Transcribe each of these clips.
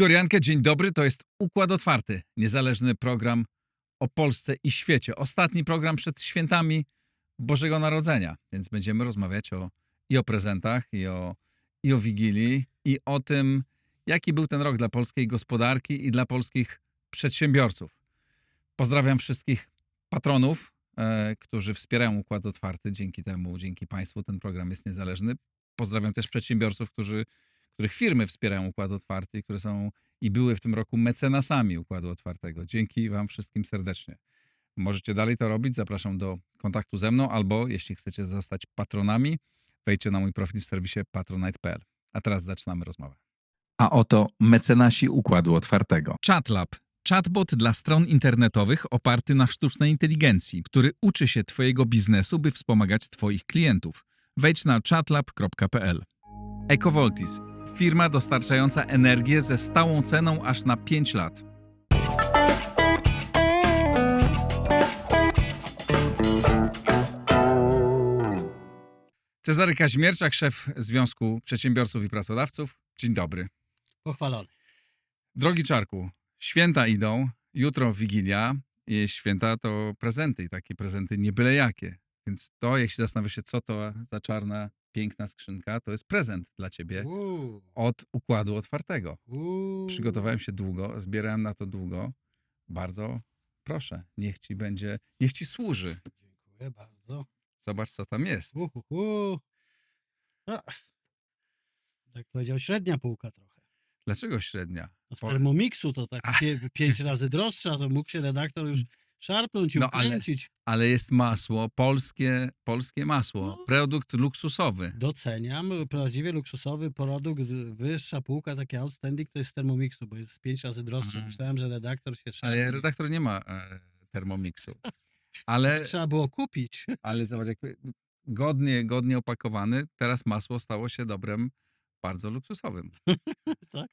Igor Jankę, dzień dobry. To jest Układ Otwarty, niezależny program o Polsce i świecie. Ostatni program przed świętami Bożego Narodzenia, więc będziemy rozmawiać i o prezentach, i o Wigilii, i o tym, jaki był ten rok dla polskiej gospodarki i dla polskich przedsiębiorców. Pozdrawiam wszystkich patronów, którzy wspierają Układ Otwarty. Dzięki Państwu ten program jest niezależny. Pozdrawiam też przedsiębiorców, których firmy wspierają Układ Otwarty, które są i były w tym roku mecenasami Układu Otwartego. Dzięki Wam wszystkim serdecznie. Możecie dalej to robić. Zapraszam do kontaktu ze mną, albo jeśli chcecie zostać patronami, wejdźcie na mój profil w serwisie patronite.pl. A teraz zaczynamy rozmowę. A oto mecenasi Układu Otwartego. ChatLab. Chatbot dla stron internetowych oparty na sztucznej inteligencji, który uczy się Twojego biznesu, by wspomagać Twoich klientów. Wejdź na chatlab.pl. Ecovoltis. Firma dostarczająca energię ze stałą ceną aż na 5 lat. Cezary Kaźmierczak, szef Związku Przedsiębiorców i Pracodawców. Dzień dobry. Pochwalony. Drogi Czarku, święta idą, jutro Wigilia i święta to prezenty i takie prezenty nie byle jakie. Więc to, jeśli zastanawiasz się, co to za czarna, piękna skrzynka, to jest prezent dla Ciebie od Układu Otwartego. Przygotowałem się długo, zbierałem na to długo. Bardzo proszę, niech Ci służy. Dziękuję bardzo. Zobacz, co tam jest. Tak powiedział, średnia półka trochę. Dlaczego średnia? No z Thermomixu to tak 5 razy droższa, to mógł się redaktor już szarpnąć i ukręcić. Ale jest masło, polskie masło, produkt luksusowy. Doceniam, prawdziwie luksusowy produkt, wyższa półka, taki outstanding, to jest z Thermomixu, bo jest 5 razy droższy. Myślałem, że redaktor się szarpie. Ale redaktor nie ma Thermomixu. Ale trzeba było kupić. Ale zobacz, jak godnie opakowany, teraz masło stało się dobrem bardzo luksusowym. Tak.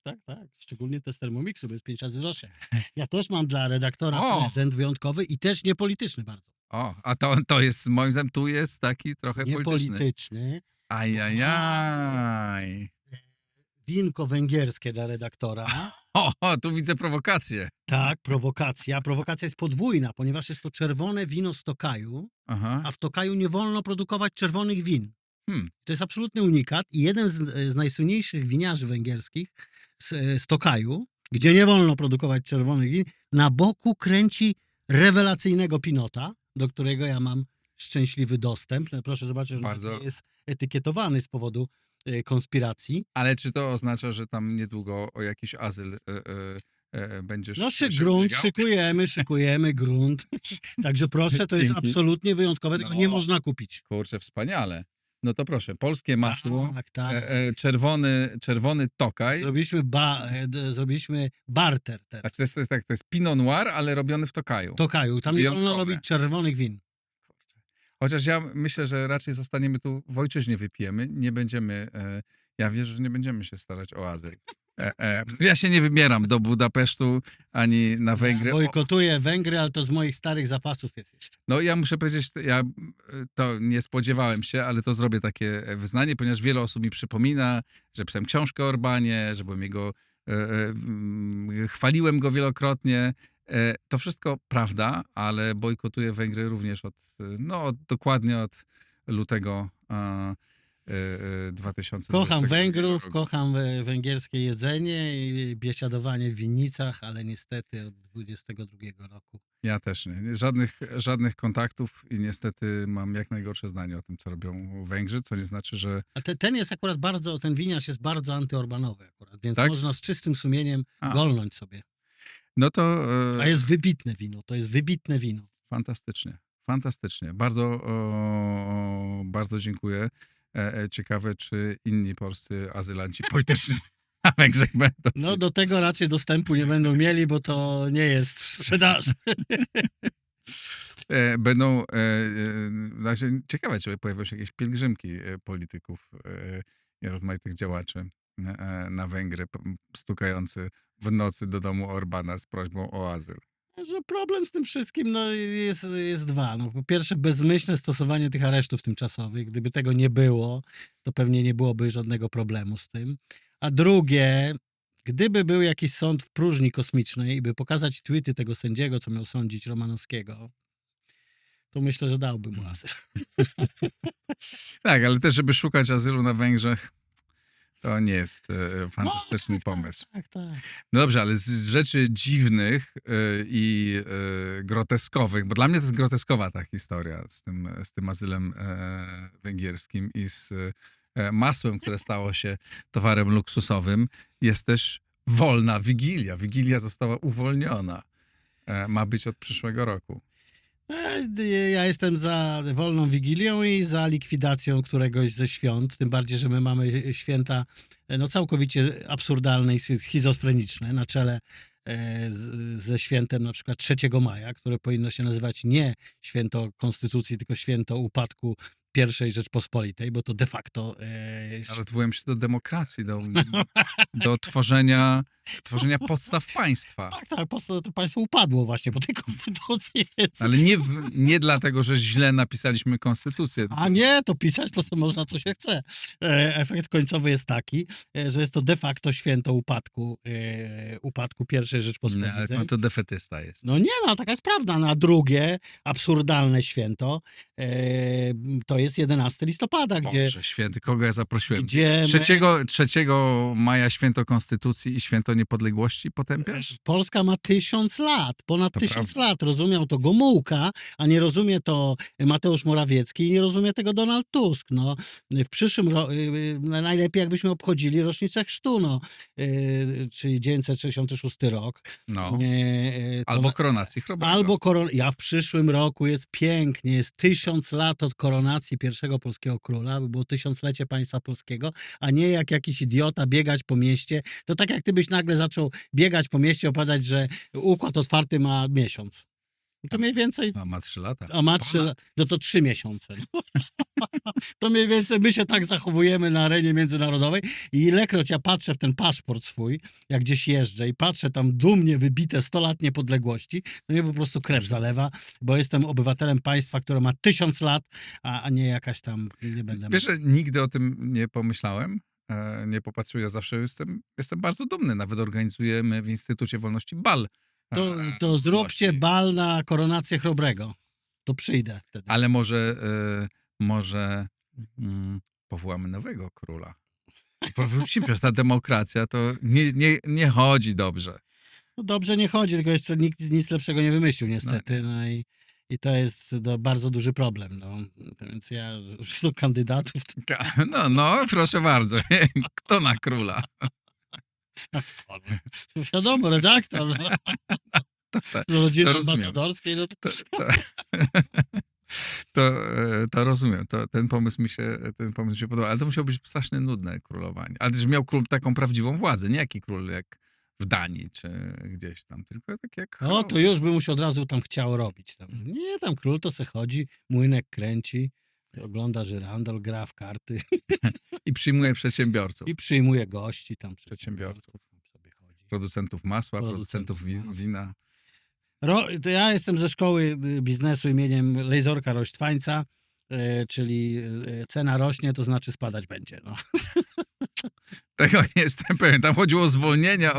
Szczególnie te z Thermomixu, bo jest 5 razy droższe. Ja też mam dla redaktora prezent wyjątkowy i też niepolityczny bardzo. A to jest, moim zdaniem, tu jest taki trochę polityczny. Niepolityczny. Ajajaj. Winko węgierskie dla redaktora. Tu widzę prowokację. Tak, prowokacja. Prowokacja jest podwójna, ponieważ jest to czerwone wino z Tokaju, a w Tokaju nie wolno produkować czerwonych win. To jest absolutny unikat i jeden z najsłynniejszych winiarzy węgierskich z Tokaju, gdzie nie wolno produkować czerwonych win, na boku kręci rewelacyjnego pinota, do którego ja mam szczęśliwy dostęp. Proszę zobaczyć, że nie jest etykietowany z powodu konspiracji. Ale czy to oznacza, że tam niedługo o jakiś azyl będziesz... No szykujemy grunt. Także proszę, to jest absolutnie wyjątkowe, tego nie można kupić. Kurczę, wspaniale. No to proszę, polskie masło, tak. czerwony Tokaj. Zrobiliśmy barter teraz. To jest Pinot Noir, ale robiony w Tokaju. Tam nie wolno robić czerwonych win. Chociaż ja myślę, że raczej zostaniemy tu, w ojczyźnie wypijemy, nie będziemy, ja wierzę, że nie będziemy się starać o azyl. Ja się nie wybieram do Budapesztu, ani na Węgry. Ja bojkotuję Węgry, ale to z moich starych zapasów jest jeszcze. No ja muszę powiedzieć, to nie spodziewałem się, ale to zrobię takie wyznanie, ponieważ wiele osób mi przypomina, że pisałem książkę o Orbanie, że byłem chwaliłem go wielokrotnie. To wszystko prawda, ale bojkotuję Węgry również dokładnie od lutego 2020 Kocham Węgrów, kocham węgierskie jedzenie i biesiadowanie w winnicach, ale niestety od 2022 roku. Ja też nie. Żadnych kontaktów i niestety mam jak najgorsze zdanie o tym, co robią Węgrzy, co nie znaczy, że... A ten jest akurat ten winiarz jest bardzo antyorbanowy akurat, więc tak? można z czystym sumieniem golnąć sobie. No to... A jest wybitne wino, to jest wybitne wino. Fantastycznie. Bardzo dziękuję. Ciekawe, czy inni polscy azylanci polityczni na Węgrzech będą. No do tego raczej dostępu nie będą mieli, bo to nie jest w sprzedaży. Ciekawe, czy pojawią się jakieś pielgrzymki polityków i rozmaitych działaczy na Węgry, stukający w nocy do domu Orbana z prośbą o azyl. Że problem z tym wszystkim jest dwa. Po pierwsze, bezmyślne stosowanie tych aresztów tymczasowych. Gdyby tego nie było, to pewnie nie byłoby żadnego problemu z tym. A drugie, Gdyby był jakiś sąd w próżni kosmicznej i by pokazać tweety tego sędziego, co miał sądzić Romanowskiego, to myślę, że dałby mu azyl. Tak, ale też, żeby szukać azylu na Węgrzech, to nie jest fantastyczny pomysł. Tak. No dobrze, ale z rzeczy dziwnych i groteskowych, bo dla mnie to jest groteskowa ta historia z tym azylem węgierskim i z masłem, które stało się towarem luksusowym, jest też wolna Wigilia. Wigilia została uwolniona. Ma być od przyszłego roku. Ja jestem za wolną Wigilią i za likwidacją któregoś ze świąt, tym bardziej, że my mamy święta całkowicie absurdalne i schizofreniczne na czele ze świętem na przykład 3 maja, które powinno się nazywać nie święto Konstytucji, tylko święto upadku I Rzeczpospolitej, bo to de facto... Ale odwołuję się do demokracji, do tworzenia podstaw państwa. Tak, to państwo upadło właśnie po tej konstytucji. Więc... Ale nie dlatego, że źle napisaliśmy konstytucję. A nie, to pisać to można co się chce. Efekt końcowy jest taki, że jest to de facto święto upadku I Rzeczpospolitej. Nie, ale to defetysta jest. No nie, no taka jest prawda. Na drugie absurdalne święto to jest 11 listopada, gdzie... Boże święty, kogo ja zaprosiłem? Gdzie 3 maja święto Konstytucji i święto niepodległości potępiasz? Polska ma 1000 lat, ponad To 1000 prawda. lat. Rozumiał to Gomułka, a nie rozumie to Mateusz Morawiecki i nie rozumie tego Donald Tusk. No, w przyszłym roku najlepiej jakbyśmy obchodzili rocznicę chrztu, czyli 966 rok. No. Albo koronacji Chrobrego. Albo Ja w przyszłym roku jest pięknie, jest 1000 lat od koronacji pierwszego polskiego króla, by było 1000-lecie państwa polskiego, a nie jak jakiś idiota biegać po mieście. To tak jak ty byś nagle zaczął biegać po mieście, opowiadać, że układ otwarty ma miesiąc. To mniej więcej... A ma 3 lata. A ma 3 lata. No to 3 miesiące. To mniej więcej my się tak zachowujemy na arenie międzynarodowej i ilekroć ja patrzę w ten paszport swój, jak gdzieś jeżdżę i patrzę tam dumnie wybite 100 lat niepodległości, to mnie po prostu krew zalewa, bo jestem obywatelem państwa, które ma 1000 lat, a nie jakaś tam... Nie będę... Wiesz, że nigdy o tym nie pomyślałem, nie popatrzyłem. Ja zawsze jestem bardzo dumny. Nawet organizujemy w Instytucie Wolności bal. To zróbcie bal na koronację Chrobrego. To przyjdę wtedy. Ale może powołamy nowego króla. Powrócimy, przecież ta demokracja to nie chodzi dobrze. No dobrze nie chodzi, tylko jeszcze nikt nic lepszego nie wymyślił niestety. No i to jest bardzo duży problem. No. Więc ja do kandydatów... No, proszę bardzo. Kto na króla? Wiadomo, redaktor. Z rodziny ambasadorskiej. No to rozumiem. Ten pomysł mi się podoba. Ale to musiało być strasznie nudne królowanie. Ale też miał król taką prawdziwą władzę. Nie jaki król jak w Danii czy gdzieś tam, tylko tak jak... No to już by mu się od razu tam chciało robić. Nie, tam król to se chodzi, młynek kręci, ogląda żyrandol, gra w karty. I przyjmuje przedsiębiorców. I przyjmuje gości tam. Przedsiębiorców. Producentów masła, producentów wina. To ja jestem ze szkoły biznesu imieniem Lejzorka Rośtwańca, czyli cena rośnie, to znaczy spadać będzie. No. Tego nie jestem pewien. Tam chodziło o zwolnienia,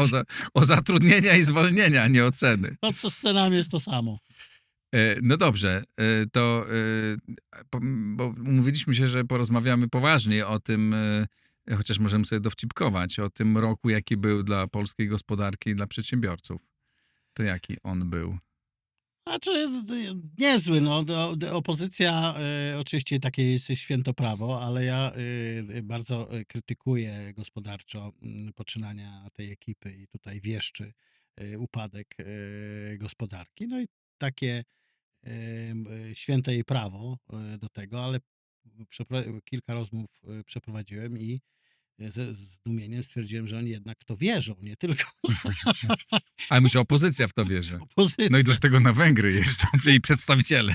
o zatrudnienia i zwolnienia, a nie o ceny. No co z cenami jest to samo. No dobrze, bo umówiliśmy się, że porozmawiamy poważniej o tym, chociaż możemy sobie dowcipkować, o tym roku, jaki był dla polskiej gospodarki i dla przedsiębiorców. To jaki on był? Znaczy niezły. No. Opozycja oczywiście takie jest świętoprawo, ale ja bardzo krytykuję gospodarczo poczynania tej ekipy i tutaj wieszczy upadek gospodarki. No i takie święte jej prawo do tego, ale kilka rozmów przeprowadziłem i ze zdumieniem stwierdziłem, że oni jednak w to wierzą, nie tylko. Ale myślę, opozycja w to wierzy. Opozycja. No i dlatego na Węgry jeżdżą jej przedstawiciele.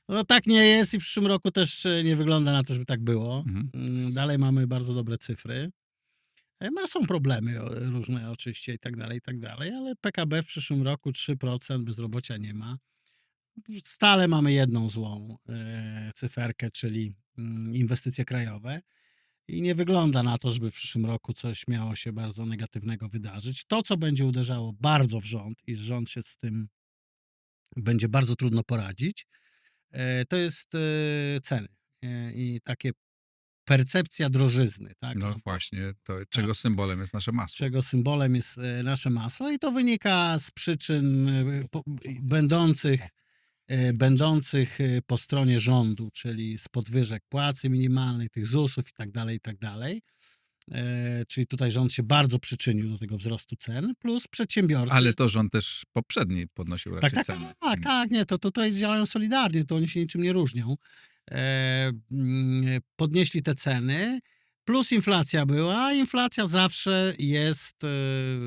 No tak nie jest i w przyszłym roku też nie wygląda na to, żeby tak było. Dalej mamy bardzo dobre cyfry. Są problemy różne oczywiście i tak dalej, ale PKB w przyszłym roku 3%, bezrobocia nie ma. Stale mamy jedną złą cyferkę, czyli inwestycje krajowe. i nie wygląda na to, żeby w przyszłym roku coś miało się bardzo negatywnego wydarzyć. To, co będzie uderzało bardzo w rząd i rząd się z tym będzie bardzo trudno poradzić, to jest ceny i takie percepcja drożyzny. Tak? No właśnie, to czego symbolem jest nasze masło. Czego symbolem jest nasze masło i to wynika z przyczyn będących po stronie rządu, czyli z podwyżek płacy minimalnej, tych ZUS-ów i tak dalej, i tak dalej. Czyli tutaj rząd się bardzo przyczynił do tego wzrostu cen, plus przedsiębiorcy. Ale to rząd też poprzedni podnosił raczej ceny. Tak, nie, to tutaj działają solidarnie, to oni się niczym nie różnią. Podnieśli te ceny, plus inflacja była, a inflacja zawsze jest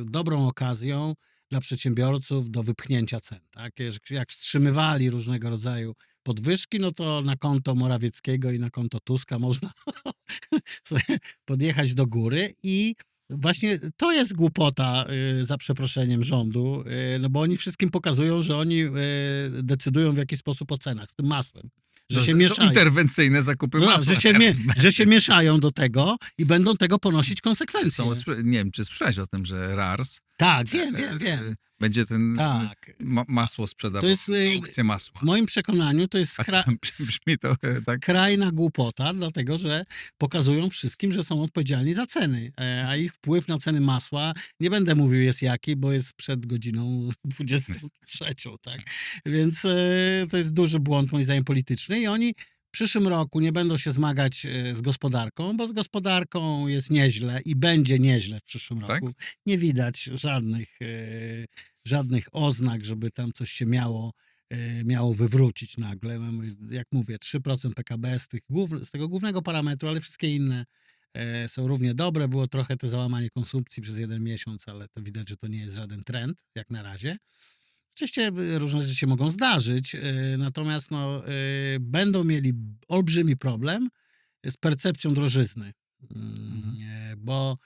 dobrą okazją dla przedsiębiorców do wypchnięcia cen. Tak? Jak wstrzymywali różnego rodzaju podwyżki, no to na konto Morawieckiego i na konto Tuska można podjechać do góry i właśnie to jest głupota, za przeproszeniem, rządu, no bo oni wszystkim pokazują, że oni decydują w jaki sposób o cenach z tym masłem. Że się mieszają. Są interwencyjne zakupy masła. Że się mieszają do tego i będą tego ponosić konsekwencje. Nie wiem, czy słyszałeś o tym, że RARS Tak, wiem. będzie ten masło sprzedawał. To jest aukcję masła. W moim przekonaniu to jest brzmi to tak skrajna głupota, dlatego że pokazują wszystkim, że są odpowiedzialni za ceny, a ich wpływ na ceny masła, nie będę mówił jest jaki, bo jest przed godziną 23, tak? Więc to jest duży błąd moim zdaniem polityczny i oni w przyszłym roku nie będą się zmagać z gospodarką, bo z gospodarką jest nieźle i będzie nieźle w przyszłym roku. Nie widać żadnych oznak, żeby tam coś się miało wywrócić nagle. Mamy, jak mówię, 3% PKB z tego głównego parametru, ale wszystkie inne są równie dobre. Było trochę to załamanie konsumpcji przez 1 miesiąc, ale to widać, że to nie jest żaden trend, jak na razie. Oczywiście różne rzeczy się mogą zdarzyć, natomiast będą mieli olbrzymi problem z percepcją drożyzny, bo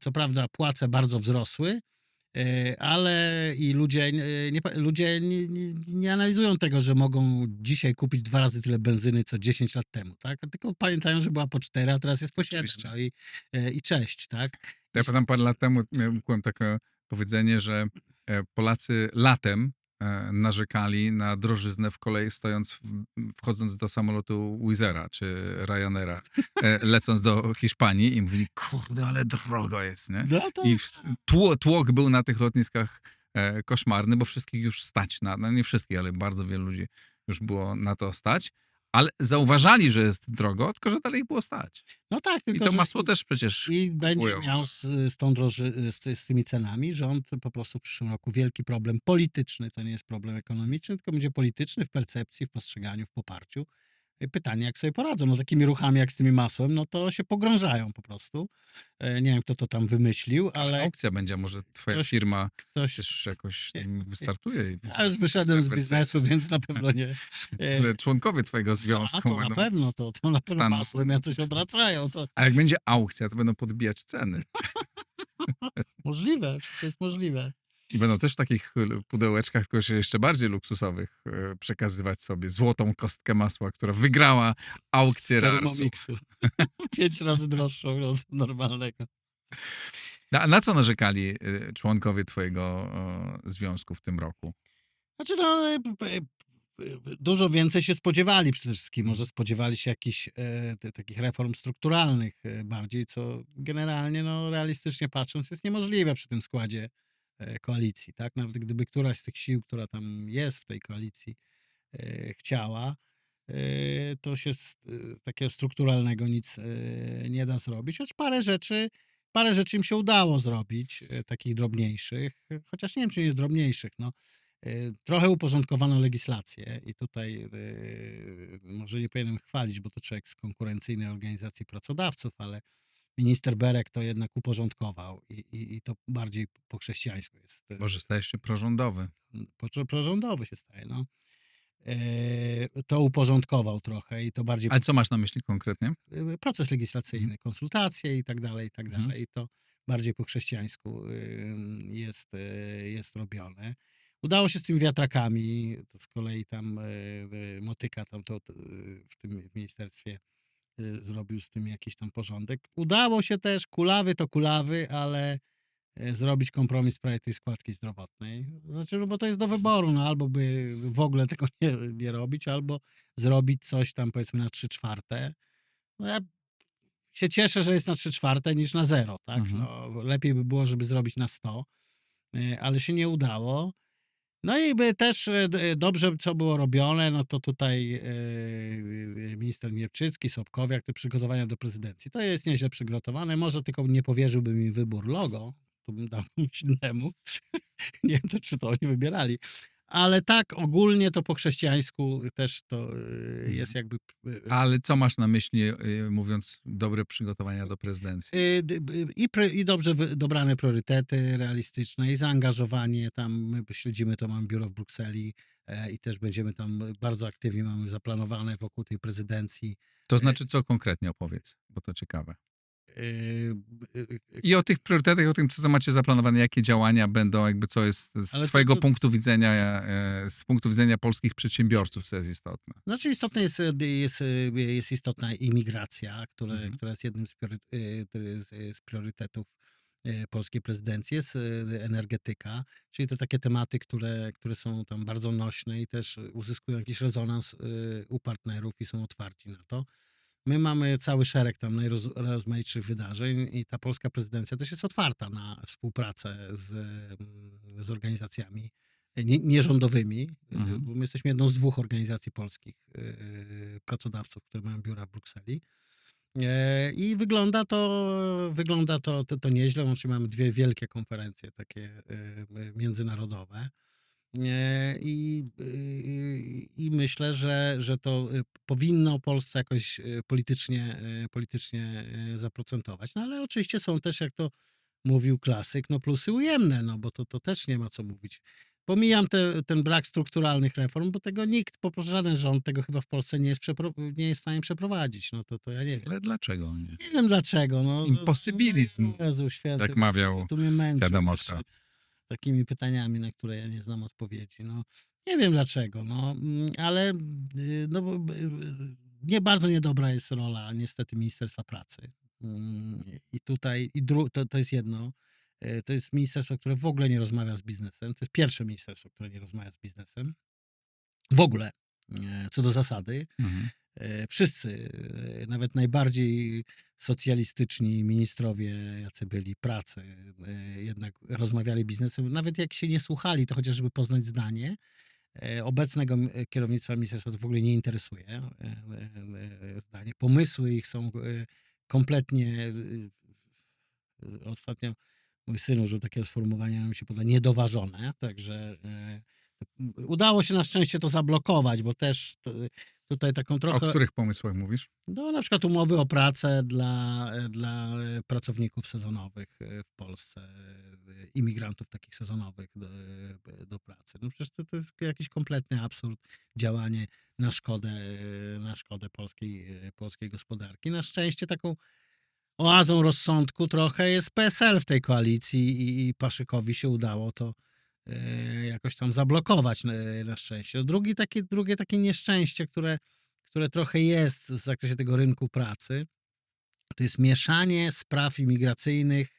co prawda płace bardzo wzrosły, ale i ludzie nie analizują tego, że mogą dzisiaj kupić 2 razy tyle benzyny, co 10 lat temu, tak? Tylko pamiętają, że była po 4, a teraz jest po 7, no i cześć, tak? Ja pamiętam parę lat temu miałem takie powiedzenie, że Polacy latem narzekali na drożyznę w kolei, wchodząc do samolotu Wizera czy Ryanaira, lecąc do Hiszpanii i mówili, kurde, ale drogo jest, nie? No to... I tłok był na tych lotniskach koszmarny, bo wszystkich już stać no nie wszystkich, ale bardzo wielu ludzi już było na to stać. Ale zauważali, że jest drogo, tylko że dalej ich było stać. No tak, tylko i to masło też przecież i będzie miał z tymi cenami rząd po prostu w przyszłym roku wielki problem polityczny. To nie jest problem ekonomiczny, tylko będzie polityczny w percepcji, w postrzeganiu, w poparciu. Pytanie, jak sobie poradzą. No takimi ruchami jak z tym masłem, no to się pogrążają po prostu. Nie wiem, kto to tam wymyślił, ale... Aukcja będzie, może twoja firma też jakoś tam wystartuje. Ja już wyszedłem z biznesu, więc na pewno nie. Ale członkowie twojego związku to na pewno, to na pewno masłem jakoś obracają. A jak będzie aukcja, to będą podbijać ceny. Możliwe, to jest możliwe. I będą też w takich pudełeczkach, tylko jeszcze bardziej luksusowych, przekazywać sobie złotą kostkę masła, która wygrała aukcję RARS-u. 5 razy droższą od normalnego. Na co narzekali członkowie twojego związku w tym roku? Znaczy dużo więcej się spodziewali przede wszystkim. Może spodziewali się jakichś takich reform strukturalnych bardziej, co generalnie, realistycznie patrząc, jest niemożliwe przy tym składzie koalicji, tak? Nawet gdyby któraś z tych sił, która tam jest w tej koalicji, chciała, to się z takiego strukturalnego nic nie da zrobić, choć parę rzeczy im się udało zrobić, takich drobniejszych, chociaż nie wiem, czy nie drobniejszych, trochę uporządkowano legislację i tutaj może nie powinienem chwalić, bo to człowiek z konkurencyjnej organizacji pracodawców, ale minister Berek to jednak uporządkował i to bardziej po chrześcijańsku jest. Może stajesz się prorządowy. Prorządowy się staje, to uporządkował trochę i to bardziej... Ale co masz na myśli konkretnie? Proces legislacyjny, konsultacje i tak dalej, i tak dalej. I to bardziej po chrześcijańsku jest robione. Udało się z tymi wiatrakami, to z kolei tam motyka tam to w tym ministerstwie zrobił z tym jakiś tam porządek. Udało się też, kulawy to kulawy, ale zrobić kompromis w sprawie tej składki zdrowotnej. Znaczy, no bo to jest do wyboru, no albo by w ogóle tego nie robić, albo zrobić coś tam powiedzmy na 3/4. No ja się cieszę, że jest na 3/4 niż na 0, tak? No, lepiej by było, żeby zrobić na 100, ale się nie udało. No i by też dobrze, co było robione, no to tutaj minister Mierczycki, Sobkowiak, te przygotowania do prezydencji. To jest nieźle przygotowane. Może tylko nie powierzyłby mi wybór logo, to bym dał komuś innemu. Nie wiem, czy to oni wybierali. Ale tak ogólnie to po chrześcijańsku też to jest jakby... Ale co masz na myśli, mówiąc dobre przygotowania do prezydencji? I dobrze dobrane priorytety realistyczne i zaangażowanie. Tam my śledzimy to, mamy biuro w Brukseli i też będziemy tam bardzo aktywnie, mamy zaplanowane wokół tej prezydencji. To znaczy, co konkretnie opowiedz, bo to ciekawe. Yy, I o tych priorytetach, o tym, co macie zaplanowane, jakie działania będą, jakby co jest z twojego punktu widzenia, z punktu widzenia polskich przedsiębiorców, co jest istotne. Znaczy istotne jest istotna imigracja, która jest jednym z priorytetów polskiej prezydencji, jest energetyka, czyli to takie tematy, które są tam bardzo nośne i też uzyskują jakiś rezonans u partnerów i są otwarci na to. My mamy cały szereg tam najrozmaitszych wydarzeń i ta polska prezydencja też jest otwarta na współpracę z organizacjami nierządowymi, bo my jesteśmy jedną z 2 organizacji polskich pracodawców, które mają biura w Brukseli. I wygląda to nieźle, łącznie mamy 2 wielkie konferencje takie międzynarodowe. I myślę, że to powinno Polsce jakoś politycznie zaprocentować. No ale oczywiście są też, jak to mówił klasyk, no plusy ujemne, no bo to też nie ma co mówić. Pomijam ten brak strukturalnych reform, bo tego nikt, po prostu żaden rząd tego chyba w Polsce nie jest w stanie przeprowadzić. No to ja nie wiem. Ale dlaczego nie? Nie wiem dlaczego. No, Imposybilizm, Jezu święty, jak mawiał tu mnie męczy wiadomotka. takimi pytaniami, na które ja nie znam odpowiedzi. No, nie wiem dlaczego, no, ale no, nie bardzo niedobra jest rola niestety Ministerstwa Pracy. I tutaj to jest jedno. To jest ministerstwo, które w ogóle nie rozmawia z biznesem. To jest pierwsze ministerstwo, które nie rozmawia z biznesem. W ogóle, co do zasady. Wszyscy, nawet najbardziej socjalistyczni ministrowie, jacy byli pracy, jednak rozmawiali biznesem. Nawet jak się nie słuchali, to chociaż żeby poznać zdanie. Obecnego kierownictwa ministerstwa to w ogóle nie interesuje zdanie. Pomysły ich są kompletnie... Ostatnio mój syn użył takiego sformułowania, nam się poda, niedoważone. Także udało się na szczęście to zablokować, bo też tutaj taką trochę... O których pomysłach mówisz? No, na przykład umowy o pracę dla pracowników sezonowych w Polsce, imigrantów takich sezonowych do pracy. No przecież to jest jakiś kompletny absurd, działanie na szkodę polskiej gospodarki. Na szczęście taką oazą rozsądku trochę jest PSL w tej koalicji i Paszykowi się udało to jakoś tam zablokować na szczęście. Drugie takie nieszczęście, które trochę jest w zakresie tego rynku pracy, to jest mieszanie spraw imigracyjnych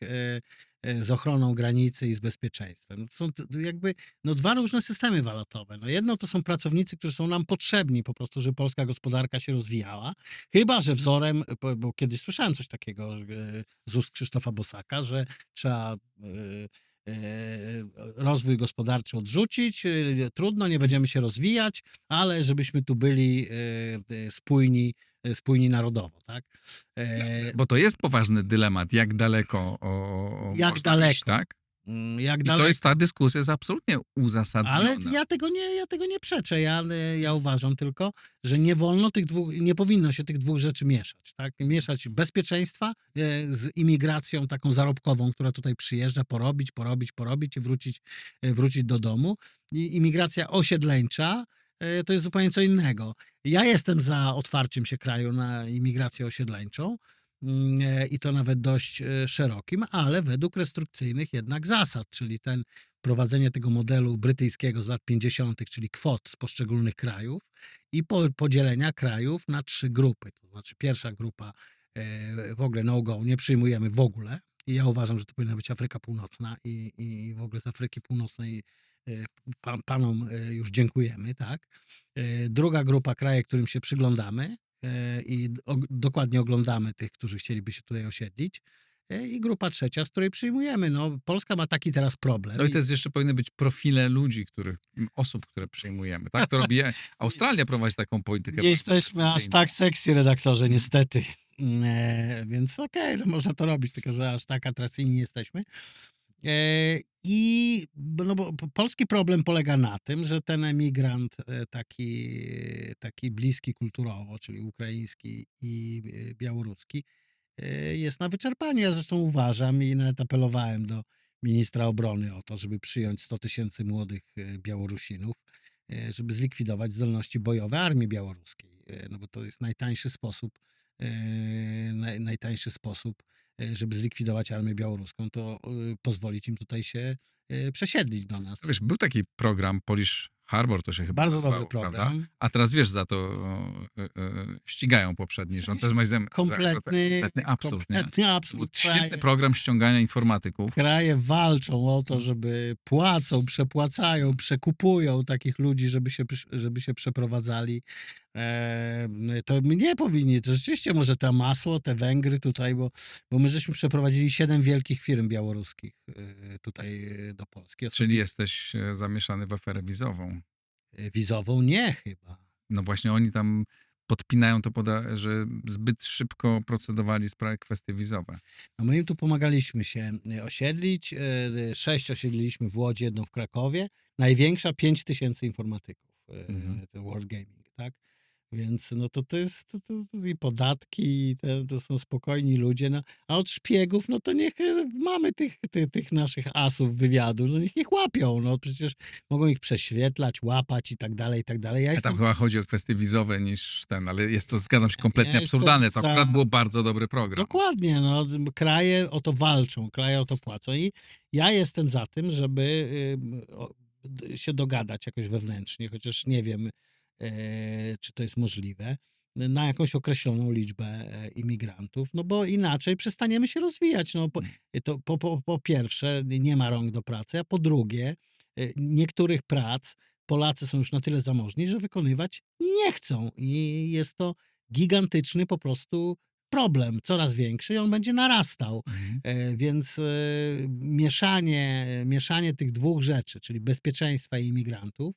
z ochroną granicy i z bezpieczeństwem. To są jakby 2 różne systemy walutowe. No jedno to są pracownicy, którzy są nam potrzebni po prostu, żeby polska gospodarka się rozwijała. Chyba że wzorem, bo kiedyś słyszałem coś takiego z ust Krzysztofa Bosaka, że trzeba rozwój gospodarczy odrzucić, trudno, nie będziemy się rozwijać, ale żebyśmy tu byli spójni narodowo, tak? Bo to jest poważny dylemat, jak daleko Jak można daleko? iść, tak? Jak I daleko? to jest ta dyskusja jest absolutnie uzasadniona. Ale ja tego nie przeczę. Ja uważam tylko, że nie wolno nie powinno się tych 2 rzeczy mieszać, tak? Mieszać bezpieczeństwa z imigracją taką zarobkową, która tutaj przyjeżdża porobić i wrócić do domu. I imigracja osiedleńcza to jest zupełnie co innego. Ja jestem za otwarciem się kraju na imigrację osiedleńczą i to nawet dość szerokim, ale według restrykcyjnych jednak zasad, czyli ten wprowadzenie tego modelu brytyjskiego z lat 50., czyli kwot z poszczególnych krajów i podzielenia krajów na 3 grupy. To znaczy pierwsza grupa w ogóle no-go, nie przyjmujemy w ogóle. I ja uważam, że to powinna być Afryka Północna i w ogóle z Afryki Północnej panom już dziękujemy, tak. Druga grupa kraje, którym się przyglądamy i dokładnie oglądamy tych, którzy chcieliby się tutaj osiedlić. I grupa trzecia, z której przyjmujemy. No, Polska ma taki teraz problem. No i też jeszcze powinny być profile ludzi, osób, które przyjmujemy. Tak to robi Australia, prowadzi taką politykę. Nie jesteśmy aż tak sexy, redaktorze, niestety. Więc okej, no można to robić, tylko że aż tak atrakcyjni nie jesteśmy. No bo polski problem polega na tym, że ten emigrant taki bliski kulturowo, czyli ukraiński i białoruski, jest na wyczerpaniu. Ja zresztą uważam i nawet apelowałem do ministra obrony o to, żeby przyjąć 100 000 młodych Białorusinów, żeby zlikwidować zdolności bojowe armii białoruskiej. No bo to jest najtańszy sposób, żeby zlikwidować armię białoruską, to pozwolić im tutaj się przesiedlić do nas. Wiesz, był taki program Polish Harbor, to się chyba Bardzo nazywało, dobry program. prawda? A teraz wiesz, za to ścigają poprzedni rząd. To jest kompletny absurd. Kompletny absurd. Był świetny program ściągania informatyków. Kraje walczą o to, żeby przepłacają, przekupują takich ludzi, żeby się przeprowadzali. To nie powinni. To rzeczywiście może to masło, te Węgry tutaj, bo my żeśmy przeprowadzili 7 wielkich firm białoruskich tutaj do Polski. Czyli jesteś zamieszany w aferę wizową. Wizową nie chyba. No właśnie oni tam podpinają to, że zbyt szybko procedowali kwestie wizowe. No my im tu pomagaliśmy się osiedlić. 6 osiedliliśmy w Łodzi, 1 w Krakowie. Największa 5000 informatyków, ten World Gaming, tak? Więc no to jest i podatki, to są spokojni ludzie. No, a od szpiegów, no to niech mamy tych naszych asów wywiadu, no niech ich łapią. No przecież mogą ich prześwietlać, łapać i tak dalej, i tak dalej. Tam chyba chodzi o kwestie wizowe niż ale jest to, zgadzam się, kompletnie absurdalne. To akurat był bardzo dobry program. Dokładnie, no kraje o to walczą, kraje o to płacą i ja jestem za tym, żeby się dogadać jakoś wewnętrznie, chociaż nie wiem, czy to jest możliwe, na jakąś określoną liczbę imigrantów, no bo inaczej przestaniemy się rozwijać. No, po pierwsze, nie ma rąk do pracy, a po drugie, niektórych prac Polacy są już na tyle zamożni, że wykonywać nie chcą i jest to gigantyczny po prostu problem, coraz większy i on będzie narastał. Więc mieszanie tych dwóch rzeczy, czyli bezpieczeństwa i imigrantów,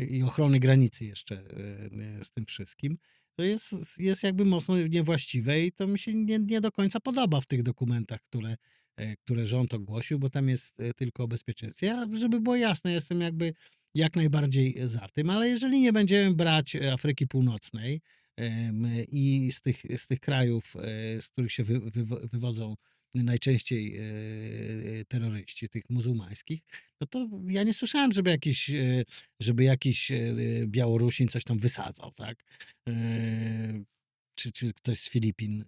i ochrony granicy jeszcze z tym wszystkim, to jest jakby mocno niewłaściwe i to mi się nie do końca podoba w tych dokumentach, które rząd ogłosił, bo tam jest tylko o bezpieczeństwie. Ja, żeby było jasne, jestem jakby jak najbardziej za tym, ale jeżeli nie będziemy brać Afryki Północnej i z tych krajów, z których się wywodzą najczęściej terroryści, tych muzułmańskich, no to ja nie słyszałem, żeby jakiś Białorusin coś tam wysadzał, tak? Czy ktoś z Filipin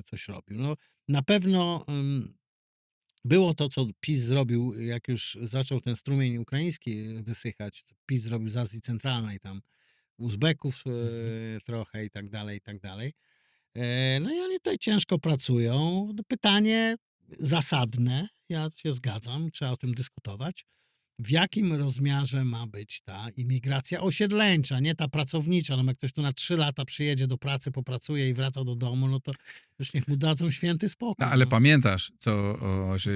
coś robił. No, na pewno było to, co PiS zrobił, jak już zaczął ten strumień ukraiński wysychać, co PiS zrobił z Azji Centralnej, tam Uzbeków trochę i tak dalej, i tak dalej. No i oni tutaj ciężko pracują. Pytanie zasadne, ja się zgadzam, trzeba o tym dyskutować. W jakim rozmiarze ma być ta imigracja osiedleńcza, nie ta pracownicza? No jak ktoś tu na 3 lata przyjedzie do pracy, popracuje i wraca do domu, no to już niech mu dadzą święty spokój. No, ale pamiętasz, co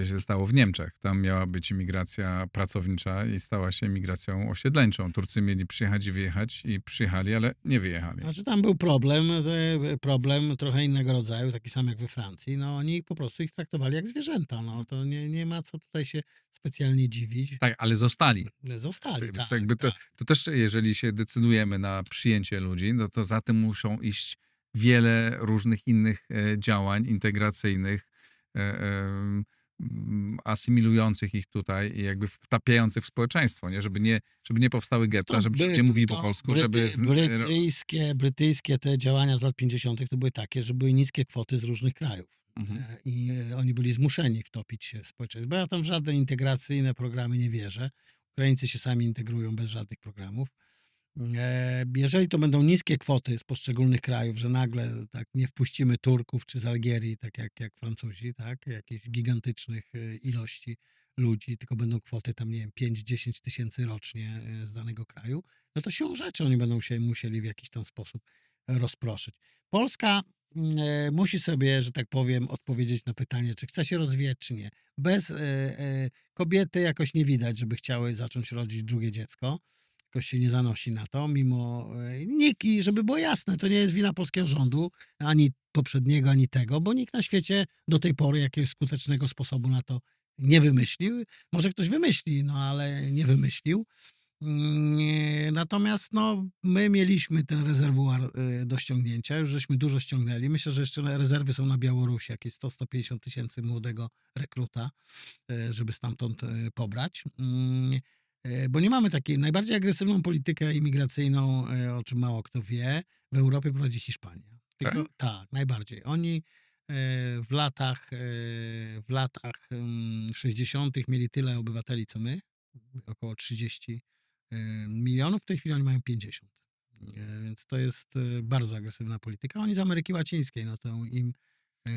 się stało w Niemczech. Tam miała być imigracja pracownicza i stała się imigracją osiedleńczą. Turcy mieli przyjechać i wyjechać i przyjechali, ale nie wyjechali. Znaczy tam był problem trochę innego rodzaju, taki sam jak we Francji. No oni po prostu ich traktowali jak zwierzęta. No to nie ma co tutaj się specjalnie dziwić. Tak, ale zostali. Zostali, Więc tak, jakby tak. To też, jeżeli się decydujemy na przyjęcie ludzi, no to za tym muszą iść wiele różnych innych działań integracyjnych, asymilujących ich tutaj i jakby wtapiających w społeczeństwo, nie? Żeby nie powstały getta, żeby ludzie mówili po polsku, żeby... Brytyjskie te działania z lat 50. to były takie, że były niskie kwoty z różnych krajów. I oni byli zmuszeni wtopić się w społeczeństwo. Bo ja tam w żadne integracyjne programy nie wierzę. Ukraińcy się sami integrują bez żadnych programów. Jeżeli to będą niskie kwoty z poszczególnych krajów, że nagle tak nie wpuścimy Turków czy z Algierii, tak jak Francuzi, tak, jakichś gigantycznych ilości ludzi, tylko będą kwoty tam, nie wiem, 5-10 tysięcy rocznie z danego kraju, no to siłą rzeczy oni będą się musieli w jakiś tam sposób rozproszyć. Polska musi sobie, że tak powiem, odpowiedzieć na pytanie, czy chce się rozwijać, czy nie. Bez kobiety jakoś nie widać, żeby chciały zacząć rodzić drugie dziecko. Jakoś się nie zanosi na to, mimo nikt, i żeby było jasne, to nie jest wina polskiego rządu, ani poprzedniego, ani tego, bo nikt na świecie do tej pory jakiegoś skutecznego sposobu na to nie wymyślił. Może ktoś wymyśli, no ale nie wymyślił. Natomiast no, my mieliśmy ten rezerwuar do ściągnięcia, już żeśmy dużo ściągnęli. Myślę, że jeszcze rezerwy są na Białorusi, jakieś 100-150 tysięcy młodego rekruta, żeby stamtąd pobrać. Bo nie mamy takiej, najbardziej agresywną politykę imigracyjną, o czym mało kto wie, w Europie prowadzi Hiszpania. Tylko, tak, najbardziej. Oni w latach 60. mieli tyle obywateli, co my, około 30 milionów, w tej chwili oni mają 50. Więc to jest bardzo agresywna polityka. Oni z Ameryki Łacińskiej, no to im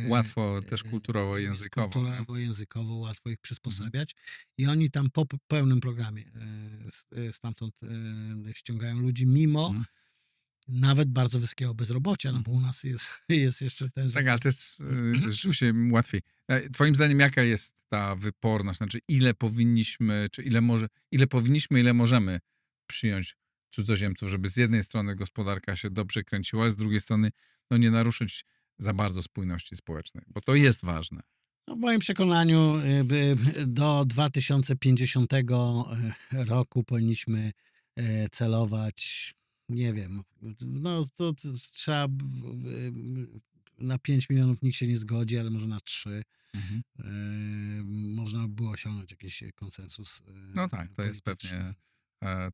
łatwo też kulturowo i językowo. Kulturowo, językowo łatwo ich przysposabiać. I oni tam po pełnym programie stamtąd ściągają ludzi, mimo nawet bardzo wysokiego bezrobocia, no bo u nas jest jeszcze ten... Tak, ale to jest rzeczywiście łatwiej. Twoim zdaniem jaka jest ta wyporność? Znaczy ile powinniśmy, czy ile możemy przyjąć cudzoziemców, żeby z jednej strony gospodarka się dobrze kręciła, z drugiej strony no nie naruszyć za bardzo spójności społecznej, bo to jest ważne. No w moim przekonaniu do 2050 roku powinniśmy celować, nie wiem, no to trzeba na 5 milionów nikt się nie zgodzi, ale może na 3. Można by było osiągnąć jakiś konsensus. No tak,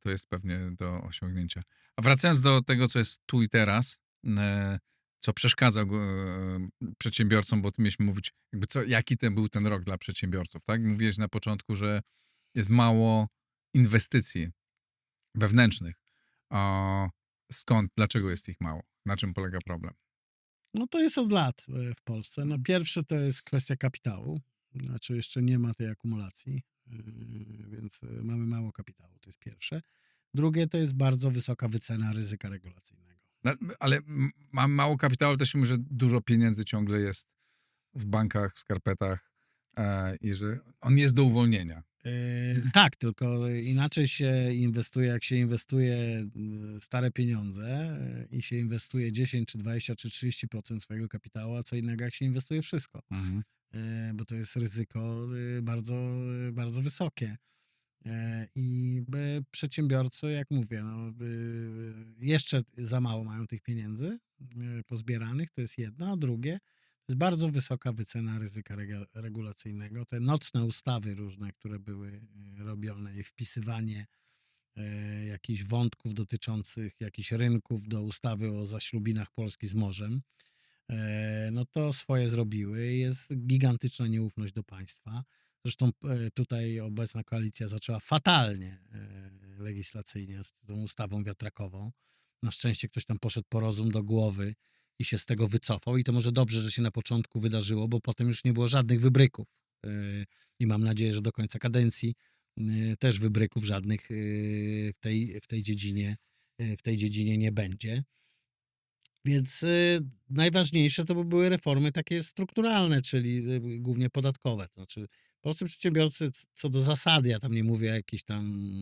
to jest pewnie do osiągnięcia. A wracając do tego, co jest tu i teraz, co przeszkadza przedsiębiorcom, bo tu mieliśmy mówić, jakby jaki był ten rok dla przedsiębiorców, tak? Mówiłeś na początku, że jest mało inwestycji wewnętrznych. Skąd? Dlaczego jest ich mało? Na czym polega problem? No to jest od lat w Polsce. No pierwsze to jest kwestia kapitału. Znaczy jeszcze nie ma tej akumulacji, więc mamy mało kapitału, to jest pierwsze. Drugie to jest bardzo wysoka wycena ryzyka regulacyjnego. Ale mam mało kapitału, też się mówi, że dużo pieniędzy ciągle jest w bankach, w skarpetach i że on jest do uwolnienia. Tak, tylko inaczej się inwestuje, jak się inwestuje stare pieniądze i się inwestuje 10, czy 20, czy 30% swojego kapitału, a co innego, jak się inwestuje wszystko. Bo to jest ryzyko bardzo, bardzo wysokie. I przedsiębiorcy, jak mówię, no, jeszcze za mało mają tych pieniędzy pozbieranych, to jest jedno, a drugie to jest bardzo wysoka wycena ryzyka regulacyjnego. Te nocne ustawy różne, które były robione i wpisywanie jakichś wątków dotyczących jakichś rynków do ustawy o zaślubinach Polski z morzem, no to swoje zrobiły. Jest gigantyczna nieufność do państwa. Zresztą tutaj obecna koalicja zaczęła fatalnie legislacyjnie z tą ustawą wiatrakową. Na szczęście ktoś tam poszedł po rozum do głowy i się z tego wycofał. I to może dobrze, że się na początku wydarzyło, bo potem już nie było żadnych wybryków. I mam nadzieję, że do końca kadencji też wybryków żadnych w tej dziedzinie nie będzie. Więc najważniejsze to by były reformy takie strukturalne, czyli głównie podatkowe. To znaczy polscy przedsiębiorcy co do zasady, ja tam nie mówię o jakichś tam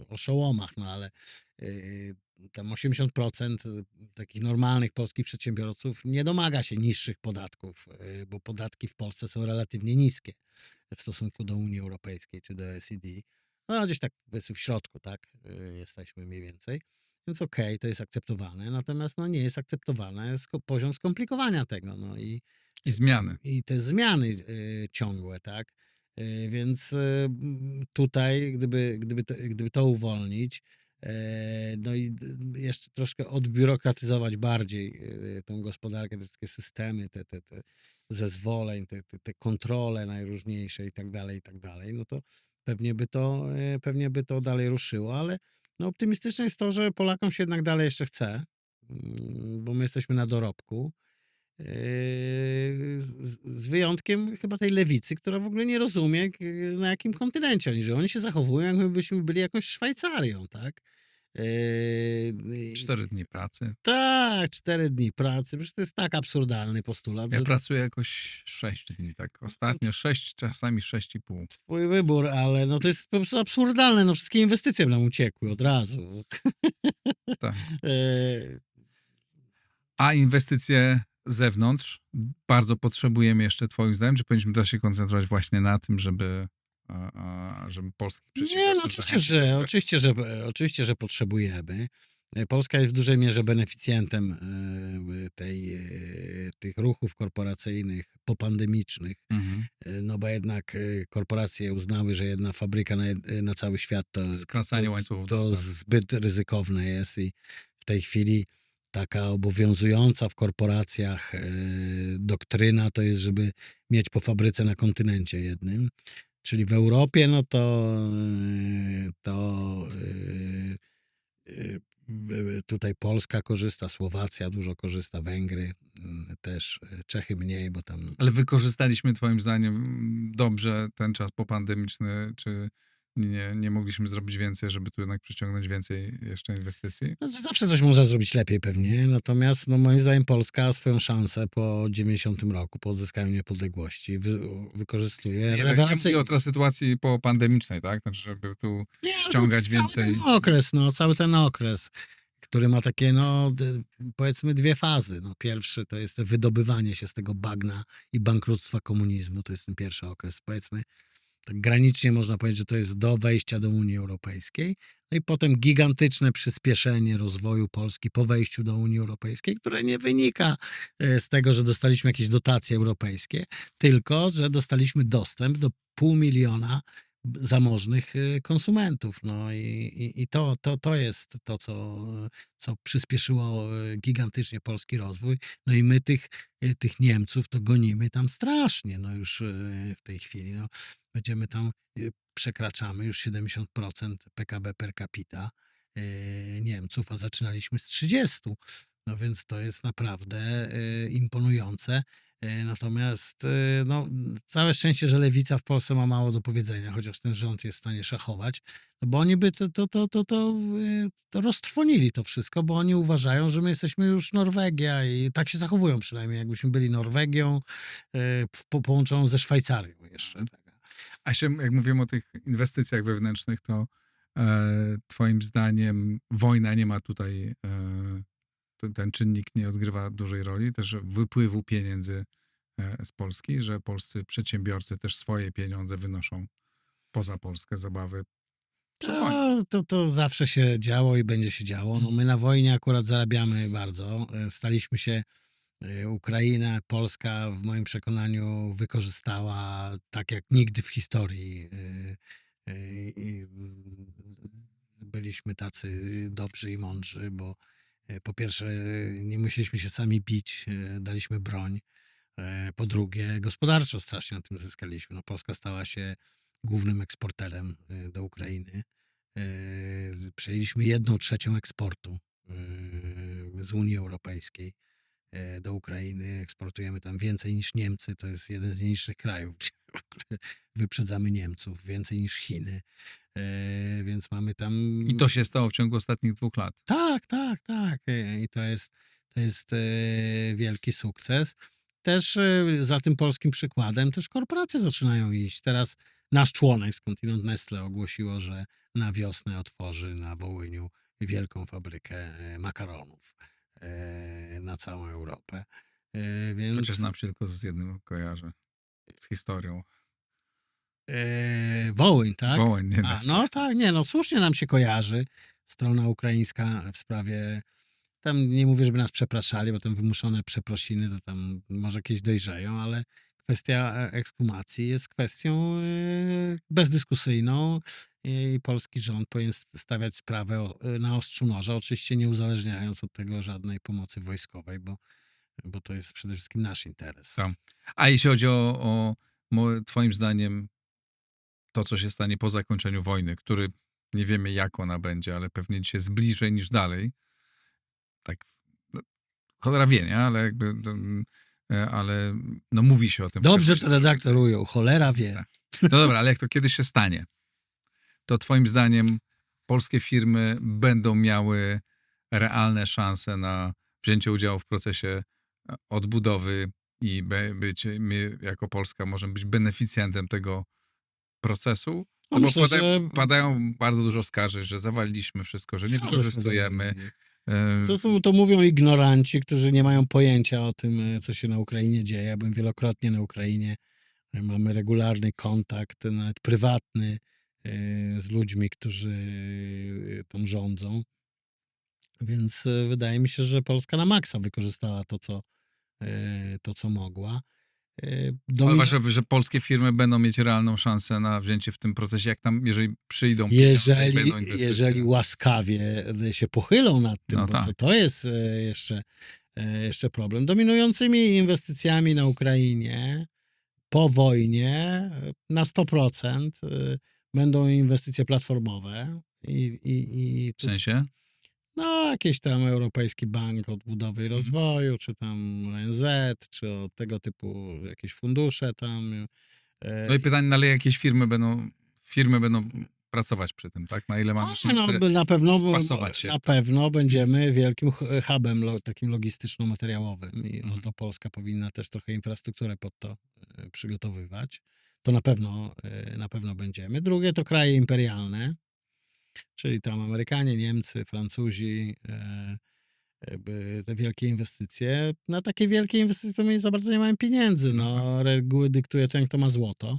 oszołomach, no ale tam 80% takich normalnych polskich przedsiębiorców nie domaga się niższych podatków, bo podatki w Polsce są relatywnie niskie w stosunku do Unii Europejskiej czy do OECD. No gdzieś tak powiedzmy w środku, tak, jesteśmy mniej więcej. Więc okej, to jest akceptowane, natomiast no, nie jest akceptowane poziom skomplikowania tego. No, i zmiany. I te zmiany ciągłe, tak? Więc tutaj, gdyby to uwolnić, no i jeszcze troszkę odbiurokratyzować bardziej tą gospodarkę, te wszystkie systemy, te zezwoleń, te kontrole najróżniejsze i tak dalej, no to pewnie by to dalej ruszyło, ale no optymistyczne jest to, że Polakom się jednak dalej jeszcze chce, bo my jesteśmy na dorobku. Z wyjątkiem chyba tej lewicy, która w ogóle nie rozumie, na jakim kontynencie oni żyją. Oni się zachowują, jakbyśmy byli jakąś Szwajcarią, tak? 4 dni pracy. Tak, 4 dni pracy. Przecież to jest tak absurdalny postulat, Ja że pracuję jakoś 6 dni, tak ostatnio 6, czasami 6,5. twój wybór, ale no to jest po prostu absurdalne. No wszystkie inwestycje nam uciekły od razu. Tak. E, A inwestycje z zewnątrz bardzo potrzebujemy jeszcze twoim zdaniem, czy powinniśmy też się koncentrować właśnie na tym, żeby polskich Nie, no przedsiębiorców oczywiście, że potrzebujemy. Polska jest w dużej mierze beneficjentem tych ruchów korporacyjnych popandemicznych, no bo jednak korporacje uznały, że jedna fabryka na cały świat Skracanie łańcuchów to dostaw. zbyt ryzykowne jest i w tej chwili taka obowiązująca w korporacjach doktryna to jest, żeby mieć po fabryce na kontynencie jednym. Czyli w Europie, no to tutaj Polska korzysta, Słowacja dużo korzysta, Węgry też, Czechy mniej, bo tam... Ale wykorzystaliśmy twoim zdaniem dobrze ten czas popandemiczny, czy nie mogliśmy zrobić więcej, żeby tu jednak przyciągnąć więcej jeszcze inwestycji? No, zawsze coś można zrobić lepiej pewnie, natomiast no, moim zdaniem Polska swoją szansę po 90 roku, po odzyskaniu niepodległości wykorzystuje rewelacyjnie. O teraz sytuacji popandemicznej, tak? Znaczy, żeby tu ściągać więcej... Cały ten okres, który ma takie, no powiedzmy 2 fazy. No, pierwszy to jest wydobywanie się z tego bagna i bankructwa komunizmu, to jest ten pierwszy okres, powiedzmy. Tak granicznie można powiedzieć, że to jest do wejścia do Unii Europejskiej. No i potem gigantyczne przyspieszenie rozwoju Polski po wejściu do Unii Europejskiej, które nie wynika z tego, że dostaliśmy jakieś dotacje europejskie, tylko że dostaliśmy dostęp do 500 000 zamożnych konsumentów. No i to jest to, co przyspieszyło gigantycznie polski rozwój. No i my tych Niemców to gonimy tam strasznie, no już w tej chwili. No, będziemy tam, przekraczamy już 70% PKB per capita Niemców, a zaczynaliśmy z 30. No więc to jest naprawdę imponujące. Natomiast no, całe szczęście, że lewica w Polsce ma mało do powiedzenia, chociaż ten rząd jest w stanie szachować, no bo oni by to roztrwonili to wszystko, bo oni uważają, że my jesteśmy już Norwegia i tak się zachowują przynajmniej, jakbyśmy byli Norwegią połączoną ze Szwajcarią jeszcze. A jeszcze jak mówimy o tych inwestycjach wewnętrznych, to twoim zdaniem wojna nie ma tutaj, ten czynnik nie odgrywa dużej roli, też wypływu pieniędzy z Polski, że polscy przedsiębiorcy też swoje pieniądze wynoszą poza Polskę z obawy przed wojną. To zawsze się działo i będzie się działo. No my na wojnie akurat zarabiamy bardzo. Staliśmy się, Ukraina, Polska w moim przekonaniu wykorzystała tak jak nigdy w historii. Byliśmy tacy dobrzy i mądrzy, bo po pierwsze nie musieliśmy się sami bić, daliśmy broń. Po drugie gospodarczo strasznie na tym zyskaliśmy. No, Polska stała się głównym eksporterem do Ukrainy. Przejęliśmy 1/3 eksportu z Unii Europejskiej do Ukrainy. Eksportujemy tam więcej niż Niemcy. To jest jeden z nielicznych krajów, gdzie w ogóle wyprzedzamy Niemców. Więcej niż Chiny. Więc mamy tam... I to się stało w ciągu ostatnich 2 lat. Tak. I to jest wielki sukces. Też za tym polskim przykładem też korporacje zaczynają iść. Teraz nasz członek, skądinąd Nestle, ogłosiło, że na wiosnę otworzy na Wołyniu wielką fabrykę makaronów na całą Europę. Więc... Chociaż nam się tylko z jednym kojarzę. Z historią. Wołyń, tak? Wołyń, nie Nestle. No tak, nie, no słusznie nam się kojarzy. Strona ukraińska w sprawie... Tam nie mówię, żeby nas przepraszali, bo tam wymuszone przeprosiny to tam może kiedyś dojrzeją, ale kwestia ekshumacji jest kwestią bezdyskusyjną i polski rząd powinien stawiać sprawę na ostrzu noża, oczywiście nie uzależniając od tego żadnej pomocy wojskowej, bo bo to jest przede wszystkim nasz interes. Tak. A jeśli chodzi o twoim zdaniem to, co się stanie po zakończeniu wojny, który nie wiemy, jak ona będzie, ale pewnie dzisiaj jest bliżej niż dalej. Tak, no, cholera wie, nie? Ale jakby, ale no mówi się o tym. Dobrze to redaktor ujął, cholera wie. Tak. No dobra, ale jak to kiedyś się stanie, to twoim zdaniem polskie firmy będą miały realne szanse na wzięcie udziału w procesie odbudowy i my jako Polska możemy być beneficjentem tego procesu? No myślę, bo że... padają bardzo dużo skarży, że zawaliliśmy wszystko, że nie wykorzystujemy. To mówią ignoranci, którzy nie mają pojęcia o tym, co się na Ukrainie dzieje. Ja byłem wielokrotnie na Ukrainie. Mamy regularny kontakt, nawet prywatny, z ludźmi, którzy tam rządzą. Więc wydaje mi się, że Polska na maksa wykorzystała to, co mogła. Ale właśnie, że polskie firmy będą mieć realną szansę na wzięcie w tym procesie, jak tam, jeżeli przyjdą pieniądze i będą inwestycje. Jeżeli łaskawie się pochylą nad tym, No bo tak. to jest jeszcze problem. Dominującymi inwestycjjami na Ukrainie po wojnie na 100% będą inwestycje platformowe. W sensie? No, jakiś tam Europejski Bank Odbudowy i Rozwoju, czy tam ONZ, czy o tego typu jakieś fundusze tam. No i pytanie, ale jakieś firmy będą pracować przy tym, tak? Na ile mamy szansę wpasować się? Na pewno będziemy wielkim hubem takim logistyczno-materiałowym i to Polska powinna też trochę infrastrukturę pod to przygotowywać. To na pewno będziemy. Drugie to kraje imperialne, czyli tam Amerykanie, Niemcy, Francuzi, te wielkie inwestycje. Na takie wielkie inwestycje to my za bardzo nie mamy pieniędzy. No, reguły dyktuje ten, kto ma złoto.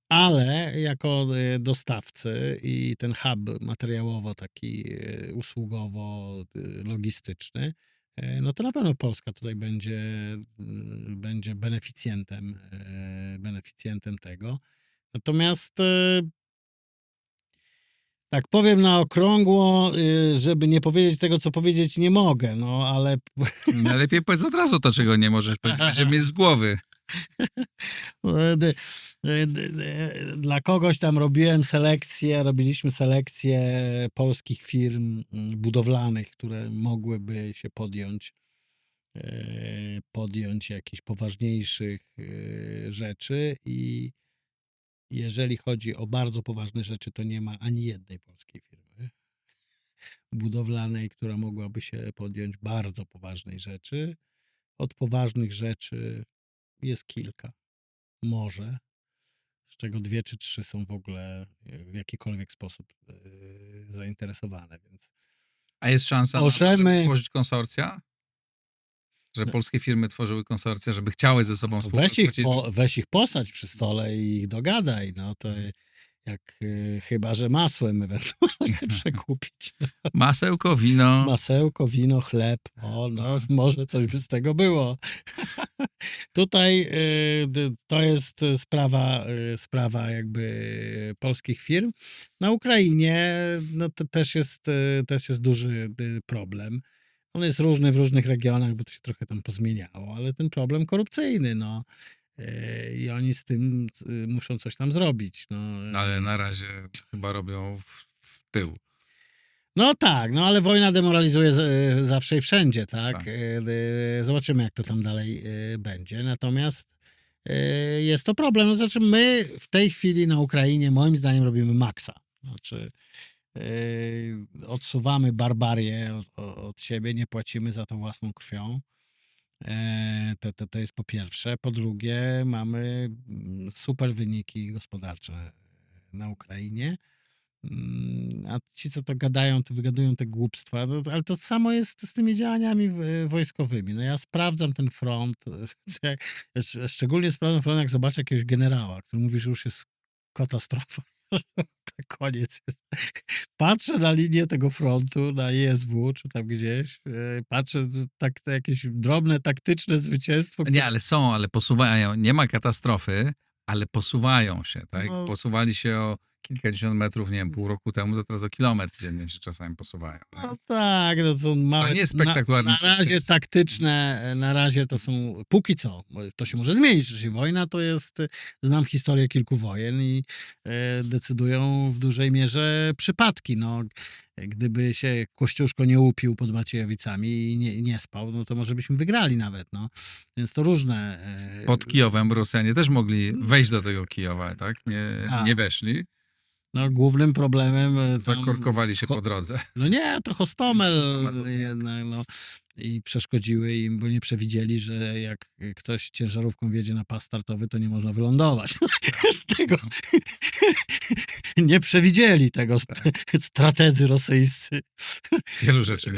Ale jako dostawcy i ten hub materiałowo taki usługowo-logistyczny, no to na pewno Polska tutaj będzie beneficjentem tego. Natomiast tak powiem na okrągło, żeby nie powiedzieć tego, co powiedzieć nie mogę, no ale... Najlepiej powiedz od razu to, czego nie możesz powiedzieć, będziemy mieć z głowy. Dla kogoś tam robiliśmy selekcję polskich firm budowlanych, które mogłyby się podjąć jakichś poważniejszych rzeczy i jeżeli chodzi o bardzo poważne rzeczy, to nie ma ani jednej polskiej firmy budowlanej, która mogłaby się podjąć bardzo poważnej rzeczy. Od poważnych rzeczy jest kilka. Może. Z czego 2 czy 3 są w ogóle w jakikolwiek sposób zainteresowane. Więc a jest szansa na to, żeby tworzyć konsorcja? Że polskie firmy tworzyły konsorcja, żeby chciały ze sobą współpracować? Weź ich posadź przy stole i ich dogadaj. No to chyba, że masłem ewentualnie przekupić. Masełko, wino, chleb. Może coś by z tego było. Tutaj to jest sprawa jakby polskich firm. Na Ukrainie no, to też jest duży problem. On jest różny w różnych regionach, bo to się trochę tam pozmieniało, ale ten problem korupcyjny, no. I oni z tym muszą coś tam zrobić. No. Ale na razie chyba robią w tył. No tak, no ale wojna demoralizuje zawsze i wszędzie, tak? Zobaczymy, jak to tam dalej będzie. Natomiast jest to problem. No, znaczy my w tej chwili na Ukrainie moim zdaniem robimy maksa. Znaczy odsuwamy barbarię od siebie, nie płacimy za to własną krwią. To jest po pierwsze. Po drugie, mamy super wyniki gospodarcze na Ukrainie. A ci, co to gadają, to wygadują te głupstwa. No, ale to samo jest z tymi działaniami wojskowymi. No ja sprawdzam ten front. Szczególnie sprawdzam front, jak zobaczę jakiegoś generała, który mówi, że już jest katastrofa. Koniec jest. Patrzę na linię tego frontu, na ISW, czy tam gdzieś. Patrzę, to jakieś drobne, taktyczne zwycięstwo. Nie, ale posuwają. Nie ma katastrofy, ale posuwają się, tak? No. Posuwali się o kilkadziesiąt metrów, nie wiem, pół roku temu, to teraz o kilometr dziennie się czasami posuwają. No tak, no to małe, To nie jest spektakularny na razie sukces. taktyczne, na razie to są, póki co, bo to się może zmienić, że wojna to jest, znam historię kilku wojen i decydują w dużej mierze przypadki, no. Gdyby się Kościuszko nie upił pod Maciejowicami i nie spał, no to może byśmy wygrali nawet, no. Więc to różne... Pod Kijowem Rosjanie też mogli wejść do tego Kijowa, tak? Nie weszli. No, głównym problemem... Tam Zakorkowali się po drodze. No nie, to Hostomel jednak, no. I przeszkodziły im, bo nie przewidzieli, że jak ktoś ciężarówką wjedzie na pas startowy, to nie można wylądować. Tego nie przewidzieli tego strategzy rosyjscy. Wielu rzeczy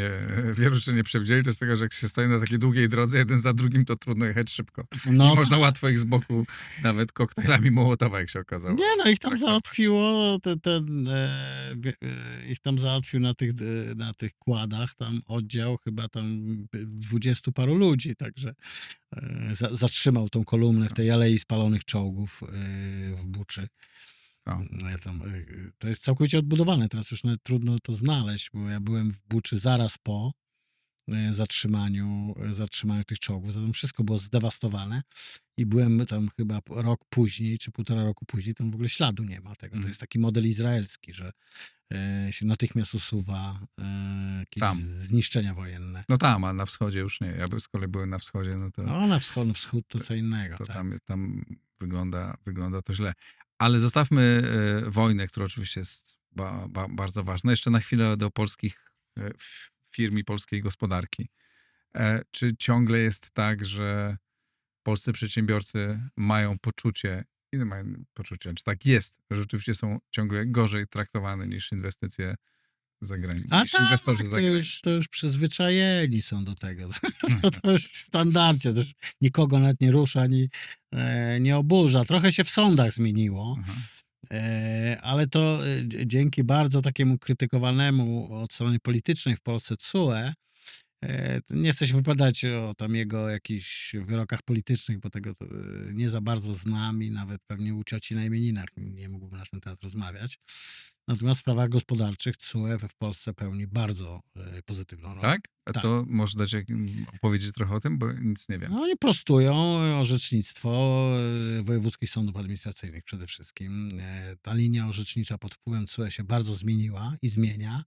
nie przewidzieli. To z tego, że jak się stoi na takiej długiej drodze, jeden za drugim, to trudno jechać szybko. No, I można łatwo ich z boku nawet koktajlami Mołotowa, jak się okazało. nie, no ich tam traktować. załatwiło, ich tam załatwił na tych kładach, tam oddział chyba tam 20 paru ludzi, także zatrzymał tą kolumnę w tej alei spalonych czołgów w Buczy. O. To jest całkowicie odbudowane, teraz już nawet trudno to znaleźć, bo ja byłem w Buczy zaraz po zatrzymaniu tych czołgów. To tam wszystko było zdewastowane i byłem tam chyba rok później, czy półtora roku później, tam w ogóle śladu nie ma tego. To jest taki model izraelski, że się natychmiast usuwa jakieś zniszczenia wojenne. No tam, a na wschodzie już nie. Ja z kolei byłem na wschodzie, no to... No na wschód to co innego. To tak. tam wygląda to źle. Ale zostawmy wojnę, która oczywiście jest bardzo ważna. Jeszcze na chwilę do polskich firm i polskiej gospodarki. Czy ciągle jest tak, że polscy przedsiębiorcy mają poczucie, czy tak jest, że rzeczywiście są ciągle gorzej traktowane niż inwestycje zagraniczne? A tak, to już przyzwyczajeni są do tego. To już w standardzie, to już nikogo nawet nie rusza, nie oburza. Trochę się w sądach zmieniło, ale to dzięki bardzo takiemu krytykowanemu od strony politycznej w Polsce TSUE, nie chcę się wypowiadać o tam jego jakichś wyrokach politycznych, bo tego nie za bardzo znam i nawet pewnie u cioci na imieninach nie mógłbym na ten temat rozmawiać. Natomiast w sprawach gospodarczych TSUE w Polsce pełni bardzo pozytywną rolę. Tak? A Tak. to może opowiedzieć trochę o tym, bo nic nie wiem. No oni prostują orzecznictwo wojewódzkich sądów administracyjnych przede wszystkim. Ta linia orzecznicza pod wpływem TSUE się bardzo zmieniła i zmienia.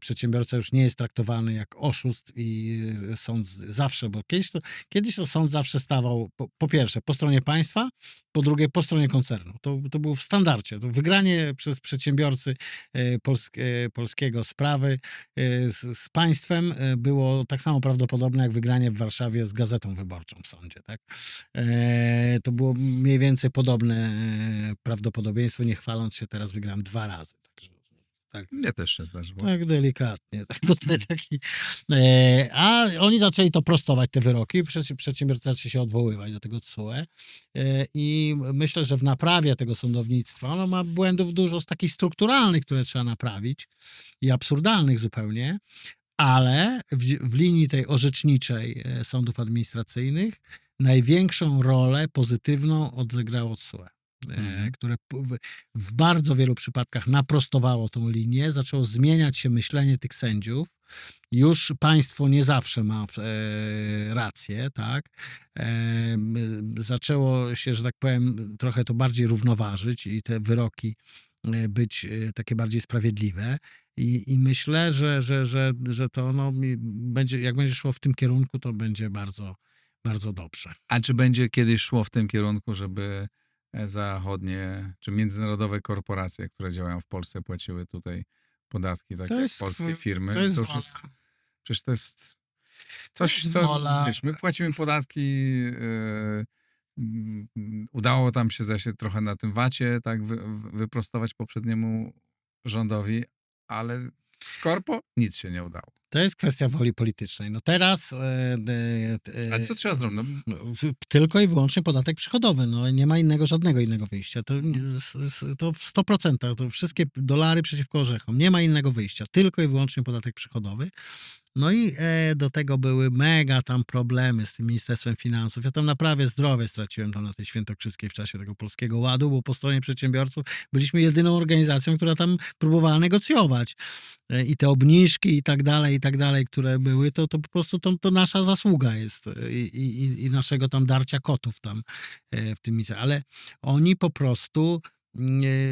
Przedsiębiorca już nie jest traktowany jak oszust i sąd zawsze, bo kiedyś to sąd zawsze stawał po pierwsze po stronie państwa, po drugie po stronie koncernu. To było w standardzie. To wygranie przez przedsiębiorcy polskiego sprawy z państwem było tak samo prawdopodobne jak wygranie w Warszawie z Gazetą Wyborczą w sądzie. Tak? To było mniej więcej podobne prawdopodobieństwo, nie chwaląc się, teraz wygrałem 2 razy. Tak. Mnie też się zdarzyło. Tak delikatnie. A oni zaczęli to prostować, te wyroki. Przedsiębiorcy zaczęli się odwoływać do tego TSUE. I myślę, że w naprawie tego sądownictwa, ono ma błędów dużo z takich strukturalnych, które trzeba naprawić i absurdalnych zupełnie, ale w linii tej orzeczniczej sądów administracyjnych największą rolę pozytywną odegrało TSUE. Które w bardzo wielu przypadkach naprostowało tą linię, zaczęło zmieniać się myślenie tych sędziów. Już państwo nie zawsze ma rację, tak? Zaczęło się, że tak powiem, trochę to bardziej równoważyć i te wyroki być takie bardziej sprawiedliwe. I myślę, że to będzie, jak będzie szło w tym kierunku, to będzie bardzo, bardzo dobrze. A czy będzie kiedyś szło w tym kierunku, żeby zachodnie czy międzynarodowe korporacje, które działają w Polsce, płaciły tutaj podatki, takie jak polskie firmy? Przecież to jest coś, co wiesz, my płacimy podatki, udało tam się trochę na tym VAT-ie tak wyprostować poprzedniemu rządowi, ale z korpo nic się nie udało. To jest kwestia woli politycznej. No teraz... A co trzeba zrobić? No, tylko i wyłącznie podatek przychodowy. No, nie ma żadnego innego wyjścia. To w 100%. To wszystkie dolary przeciwko orzechom. Nie ma innego wyjścia. Tylko i wyłącznie podatek przychodowy. No i do tego były mega tam problemy z tym Ministerstwem Finansów. Ja tam naprawdę zdrowie straciłem tam na tej Świętokrzyskiej w czasie tego Polskiego Ładu, bo po stronie przedsiębiorców byliśmy jedyną organizacją, która tam próbowała negocjować. I te obniżki i tak dalej, które były, to po prostu to nasza zasługa jest i naszego tam darcia kotów tam w tym miejscu. Ale oni po prostu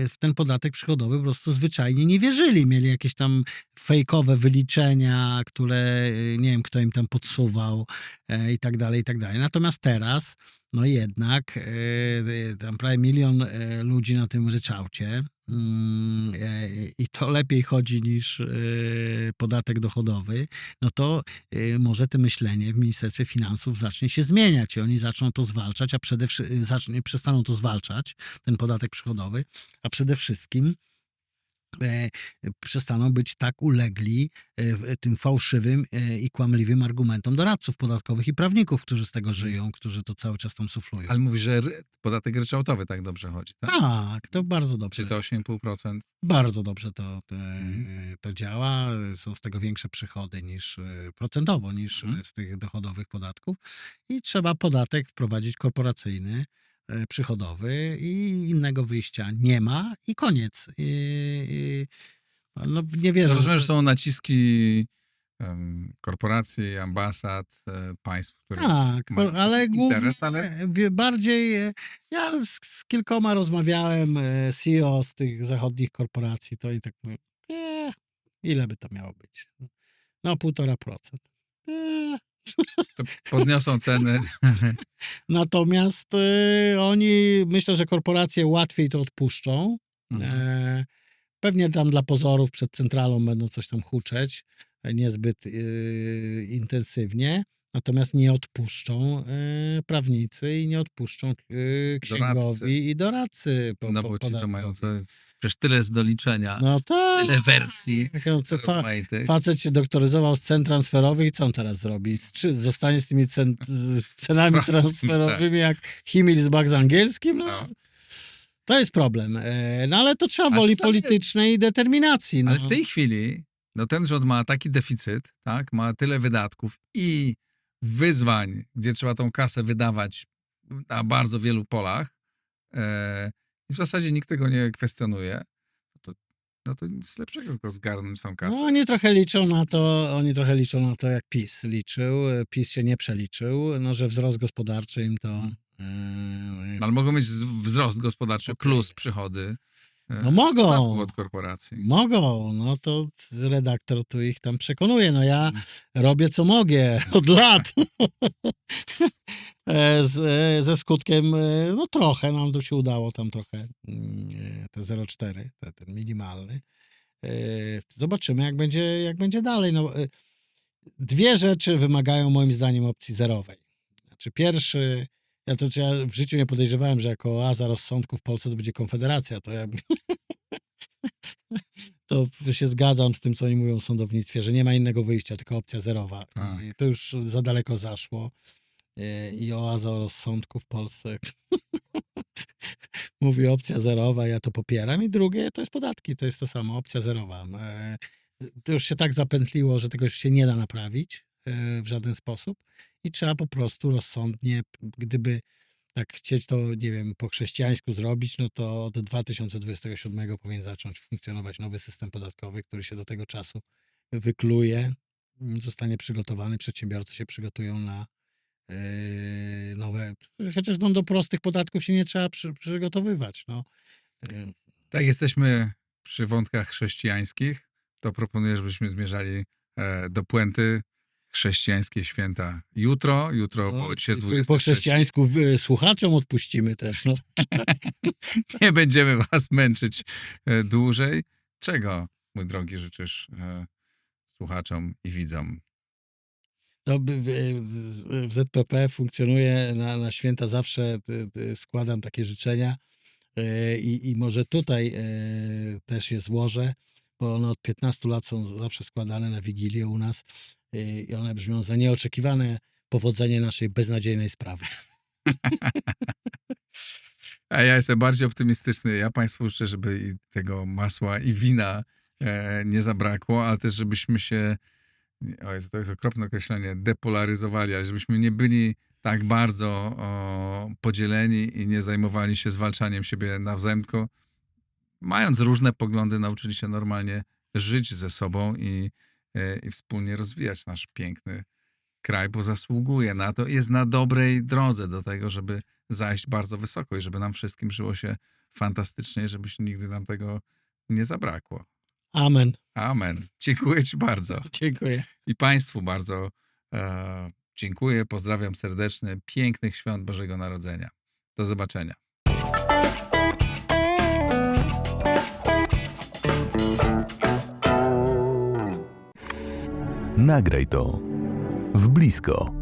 w ten podatek przychodowy po prostu zwyczajnie nie wierzyli. Mieli jakieś tam fejkowe wyliczenia, które nie wiem, kto im tam podsuwał i tak dalej, i tak dalej. Natomiast teraz, no jednak tam prawie 1 milion ludzi na tym ryczałcie i to lepiej chodzi niż podatek dochodowy, no to może to myślenie w Ministerstwie Finansów zacznie się zmieniać i oni zaczną to zwalczać, a przestaną to zwalczać, ten podatek przychodowy, a przede wszystkim przestaną być tak ulegli tym fałszywym i kłamliwym argumentom doradców podatkowych i prawników, którzy z tego żyją, którzy to cały czas tam suflują. Ale mówisz, że podatek ryczałtowy tak dobrze chodzi, tak? Tak, to bardzo dobrze. Czy to 8,5%? Bardzo dobrze to działa. Są z tego większe przychody procentowo niż z tych dochodowych podatków. I trzeba podatek wprowadzić korporacyjny, przychodowy i innego wyjścia nie ma i koniec. No, nie wierzę. Rozumiem, że są naciski korporacji, ambasad, państw, które tak, mają ale interes, głównie bardziej ja z kilkoma rozmawiałem, CEO z tych zachodnich korporacji, to i tak mówią, ile by to miało być? No 1,5%. To podniosą ceny. Natomiast oni, myślę, że korporacje łatwiej to odpuszczą. Pewnie tam dla pozorów przed centralą będą coś tam huczeć, niezbyt intensywnie. Natomiast nie odpuszczą prawnicy i nie odpuszczą księgowi i doradcy. No bo ci to mają przecież tyle jest do liczenia, no tak, tyle wersji rozmaitych. Facet się doktoryzował z cen transferowych i co on teraz zrobi? Zostanie z tymi cenami transferowymi jak Himmelsbach z angielskim? No. To jest problem. No ale to trzeba woli politycznej i determinacji. No. Ale w tej chwili ten rząd ma taki deficyt, tak, ma tyle wydatków i wyzwań, gdzie trzeba tą kasę wydawać na bardzo wielu polach i w zasadzie nikt tego nie kwestionuje, to nic lepszego, tylko zgarnąć tą kasę. No oni trochę liczą na to, jak PiS liczył. PiS się nie przeliczył, że wzrost gospodarczy im to... Ale mogą mieć wzrost gospodarczy plus przychody. No mogą. Od korporacji. Mogą, no to redaktor tu ich tam przekonuje. No ja robię co mogę od lat. Ze skutkiem, no trochę, nam tu się udało tam trochę te 0,4, ten minimalny. Zobaczymy, jak będzie dalej. No, dwie rzeczy wymagają moim zdaniem opcji zerowej. Znaczy pierwszy, ja w życiu nie podejrzewałem, że jako oaza rozsądku w Polsce to będzie Konfederacja, to ja to się zgadzam z tym, co oni mówią w sądownictwie, że nie ma innego wyjścia, tylko opcja zerowa. Tak. I to już za daleko zaszło. I oaza rozsądku w Polsce mówi opcja zerowa, ja to popieram. I drugie to jest podatki, to jest to samo, opcja zerowa. To już się tak zapętliło, że tego już się nie da naprawić w żaden sposób i trzeba po prostu rozsądnie, gdyby tak chcieć to, nie wiem, po chrześcijańsku zrobić, no to od 2027 powinien zacząć funkcjonować nowy system podatkowy, który się do tego czasu wykluje, zostanie przygotowany, przedsiębiorcy się przygotują na nowe, chociaż do prostych podatków się nie trzeba przygotowywać. No. Tak, jesteśmy przy wątkach chrześcijańskich, to proponuję, żebyśmy zmierzali do puenty. Chrześcijańskie święta jutro po 23. Po chrześcijańsku słuchaczom odpuścimy też. No. Nie będziemy was męczyć dłużej. Czego, mój drogi, życzysz słuchaczom i widzom? No, w ZPP funkcjonuje na święta zawsze, składam takie życzenia i może tutaj też je złożę. bo one od 15 lat są zawsze składane na Wigilię u nas i one brzmią za nieoczekiwane powodzenie naszej beznadziejnej sprawy. A ja jestem bardziej optymistyczny. Ja Państwu życzę, żeby i tego masła i wina nie zabrakło, ale też żebyśmy się, to jest okropne określenie, depolaryzowali, ale żebyśmy nie byli tak bardzo podzieleni i nie zajmowali się zwalczaniem siebie nawzajem, tylko mając różne poglądy, nauczyli się normalnie żyć ze sobą i wspólnie rozwijać nasz piękny kraj, bo zasługuje na to i jest na dobrej drodze do tego, żeby zajść bardzo wysoko i żeby nam wszystkim żyło się fantastycznie, żebyś nigdy nam tego nie zabrakło. Amen. Amen. Dziękuję Ci bardzo. Dziękuję. I Państwu bardzo dziękuję. Pozdrawiam serdecznie. Pięknych świąt Bożego Narodzenia. Do zobaczenia. Nagraj to w blisko.